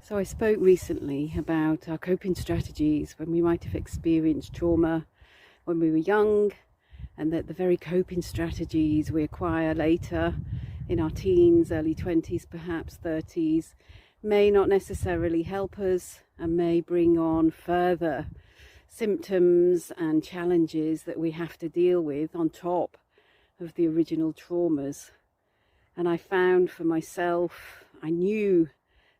So I spoke recently about our coping strategies when we might have experienced trauma when we were young, and that the very coping strategies we acquire later in our teens, early 20s, perhaps 30s, may not necessarily help us and may bring on further symptoms and challenges that we have to deal with on top of the original traumas. And I found for myself, I knew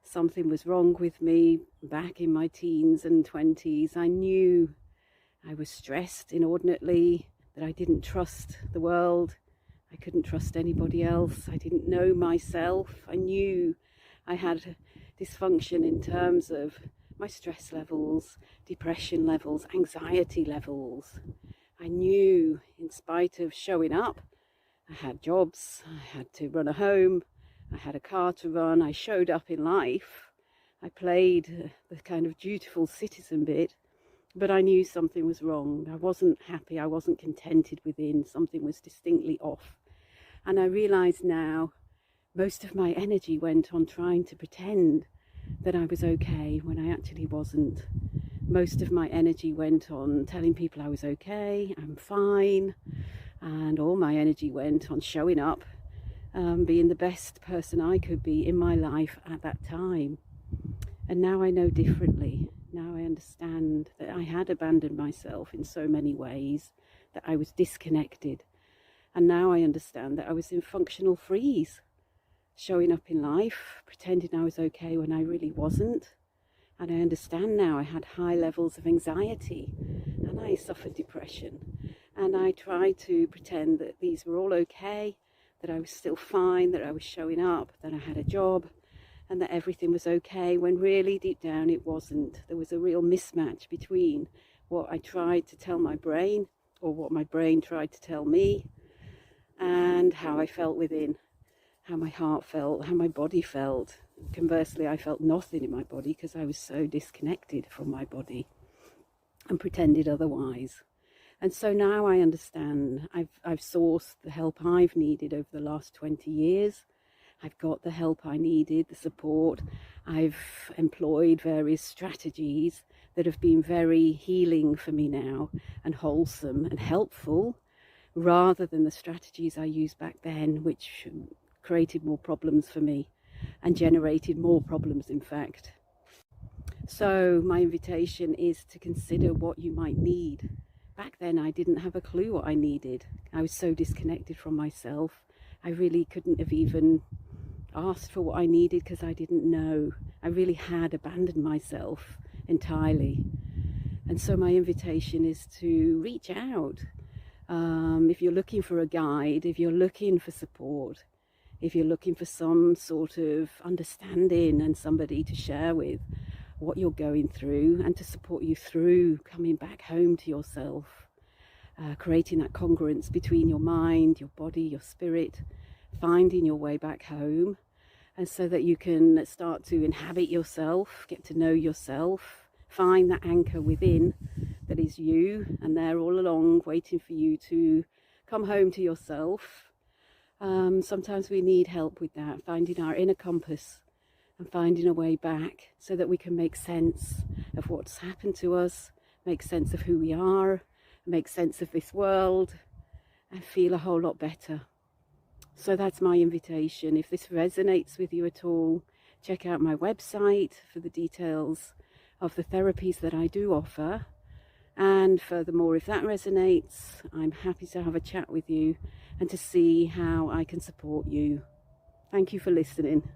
something was wrong with me back in my teens and 20s. I knew I was stressed inordinately, that I didn't trust the world. I couldn't trust anybody else. I didn't know myself. I knew I had dysfunction in terms of my stress levels, depression levels, anxiety levels. I knew, in spite of showing up, I had jobs, I had to run a home, I had a car to run, I showed up in life. I played the kind of dutiful citizen bit, but I knew something was wrong. I wasn't happy, I wasn't contented within, something was distinctly off. And I realised now most of my energy went on trying to pretend that I was okay when I actually wasn't. Most of my energy went on telling people I was okay, I'm fine, and all my energy went on showing up, being the best person I could be in my life at that time. And now I know differently. Now I understand that I had abandoned myself in so many ways, that I was disconnected. And now I understand that I was in functional freeze, showing up in life, pretending I was okay when I really wasn't. And I understand now I had high levels of anxiety and I suffered depression. And I tried to pretend that these were all okay, that I was still fine, that I was showing up, that I had a job, and that everything was okay, when really deep down it wasn't. There was a real mismatch between what I tried to tell my brain, or what my brain tried to tell me, and how I felt within, how my heart felt, how my body felt. Conversely, I felt nothing in my body because I was so disconnected from my body and pretended otherwise. And so now I understand. I've sourced the help I've needed over the last 20 years. I've got the help I needed, the support. I've employed various strategies that have been very healing for me now, and wholesome and helpful, rather than the strategies I used back then, which created more problems for me and generated more problems, in fact. So my invitation is to consider what you might need. Back then I didn't have a clue what I needed. I was so disconnected from myself. I really couldn't have even asked for what I needed because I didn't know. I really had abandoned myself entirely. And so my invitation is to reach out. If you're looking for a guide, if you're looking for support, if you're looking for some sort of understanding and somebody to share with what you're going through and to support you through coming back home to yourself, creating that congruence between your mind, your body, your spirit, finding your way back home, and so that you can start to inhabit yourself, get to know yourself, find that anchor within that is you, and they're all along waiting for you to come home to yourself. Sometimes we need help with that, finding our inner compass and finding a way back so that we can make sense of what's happened to us, make sense of who we are, make sense of this world, and feel a whole lot better. So that's my invitation. If this resonates with you at all, check out my website for the details of the therapies that I do offer. And furthermore, if that resonates, I'm happy to have a chat with you and to see how I can support you. Thank you for listening.